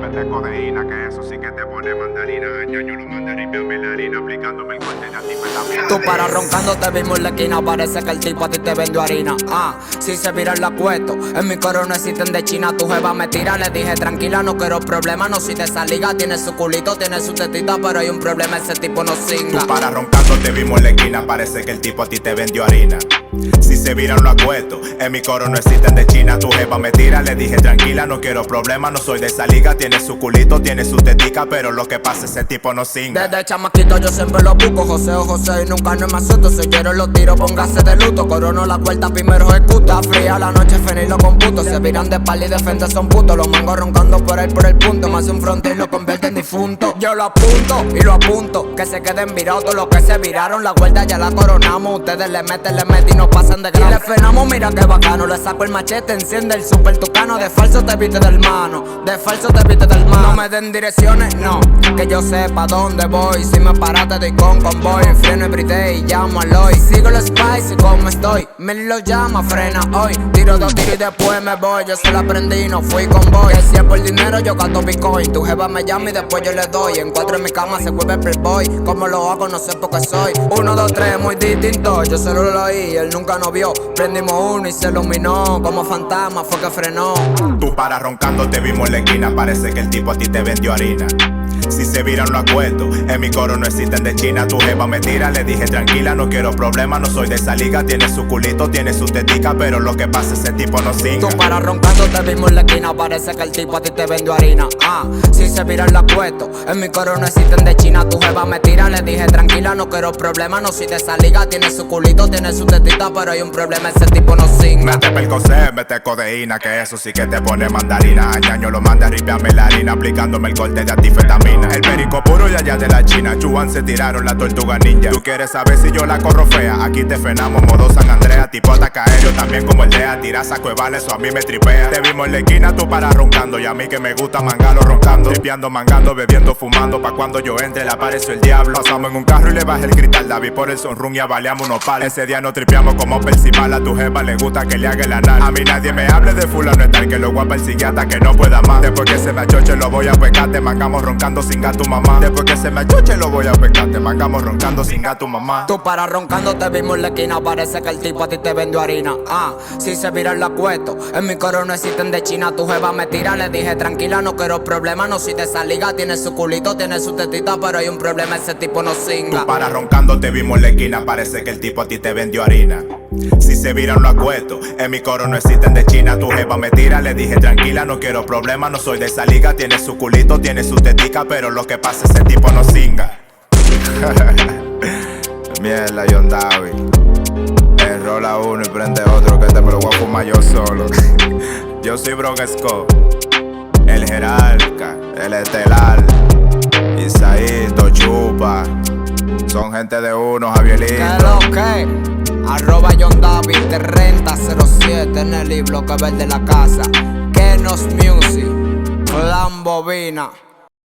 mete codeína, que eso sí que te pone mandarina. Añaño lo manda limpiarme la harina, aplicándome el corte de antifetamina. Tú para roncando te vimos en la esquina, parece que el tipo a ti te vendió harina. Si se vira el acuesto, en mi coro no existen de China. Tu jeva me tira, le dije tranquila, no quiero problema. No soy de esa liga, tiene su culito, tiene su tetita, pero hay un problema, ese tipo no singa. Tú para roncando te vimos en la esquina, parece que el tipo a ti te vendió harina. Si se viran lo acuesto, en mi coro no existen de China. Tu jeva me tira, le dije tranquila, no quiero problema. No soy de esa liga, tiene su culito, tiene su tetica, pero lo que pasa ese tipo no singa. Desde chamaquito yo siempre lo busco, José o José, y nunca no me asusto. Si quiero los tiro, póngase de luto. Corono la vuelta, primero ejecuta. Fría la noche, feliz lo computo. Se viran de espalda y de frente son putos. Los mangos roncando por ahí por el punto. Me hace un fronte y lo convierte en difunto. Yo lo apunto y lo apunto, que se queden virados todos los que se viraron. La vuelta ya la coronamos, ustedes le meten y no pasan de grano. Y le frenamos, mira que bacano. Le saco el machete, enciende el super tucano. De falso te viste del mano, de falso te viste del mano. No me den direcciones, no, que yo sepa dónde voy. Si me paraste doy con convoy. Freno everyday y llamo al hoy. Sigo los spicy como estoy, me lo llama, frena hoy. Tiro dos tiros y después me voy. Yo se la aprendí, no fui con boy. Que si es por dinero yo gasto bitcoin. Tu jeva me llama y después yo le doy. En cuatro en mi cama se vuelve playboy. Como lo hago no sé por qué soy. 1, 2, 3 muy distinto. Yo solo lo oí, él nunca nos vio. Prendimos uno y se iluminó. Como fantasma fue que frenó. Tú para roncando te vimos en la esquina, parece que el tipo a ti te vendió harina. Si se viran lo acuerdo, en mi coro no existen de China. Tu jeva me tira, le dije tranquila, no quiero problema. No soy de esa liga, tiene su culito, tiene su tetica, pero lo que pasa ese tipo no singa. Tú para roncando te vimos en la esquina, parece que el tipo a ti te vendió harina. Si se viran lo acuerdo, en mi coro no existen de China. Tu jeva me tira, le dije tranquila, no quiero problema. No soy de esa liga, tiene su culito, tiene su tetita, pero hay un problema, ese tipo no singa. Mete percocé, mete codeína, que eso sí que te pone mandarina. Añaño lo manda, ripiame la harina, aplicándome el corte de antifetamina. El perico puro y allá de la China, Chuan se tiraron la tortuga ninja. Tú quieres saber si yo la corro fea, aquí te frenamos, modo San Andrea. Tipo ataca aéreo, también como el DEA. Tira saco de vale, eso a mí me tripea. Te vimos en la esquina, tú para roncando. Y a mí que me gusta mangalo roncando. Tripeando, mangando, bebiendo, fumando. Pa' cuando yo entre le apareció el diablo. Pasamos en un carro y le bajé el cristal. David por el sonrun y avaleamos unos palos. Ese día nos tripeamos como Percival. A tu jefa le gusta que le haga el anal. A mí nadie me hable de fulano es tal, que lo guapa el hasta que no pueda más. Después que se me achoche lo voy a pecar. Te mangamos roncando sin gato mamá. Después que se me achoche lo voy a pecar. Te mangamos roncando sin gato mamá. Tú para roncando te vimos en la esquina, parece que el tipo a ti te vendió harina. Si se vira el acuesto, en mi coro no existen de China. Tu jeva me tira, le dije tranquila, no quiero problema. No soy de esa liga, tiene su culito, tiene su tetita, pero hay un problema, ese tipo no singa. Tú para roncando te vimos en la esquina, parece que el tipo a ti te vendió harina. Si se viran lo acuerdo, en mi coro no existen de China. Tu jeva me tira, le dije tranquila, no quiero problema. No soy de esa liga, tiene su culito, tiene su tetica, pero lo que pasa ese tipo no singa. Mierda, John David. Enrola uno y prende otro, que te me lo voy a fumar yo solo. Yo soy Bron Scott, el jerarca, el estelar, Isaíto, Chupa. Son gente de uno, Javierito. ¿Qué lo que? Arroba John David, de Renta 07 en el bloque verde de la casa. Kenos Music, Clan Bobina.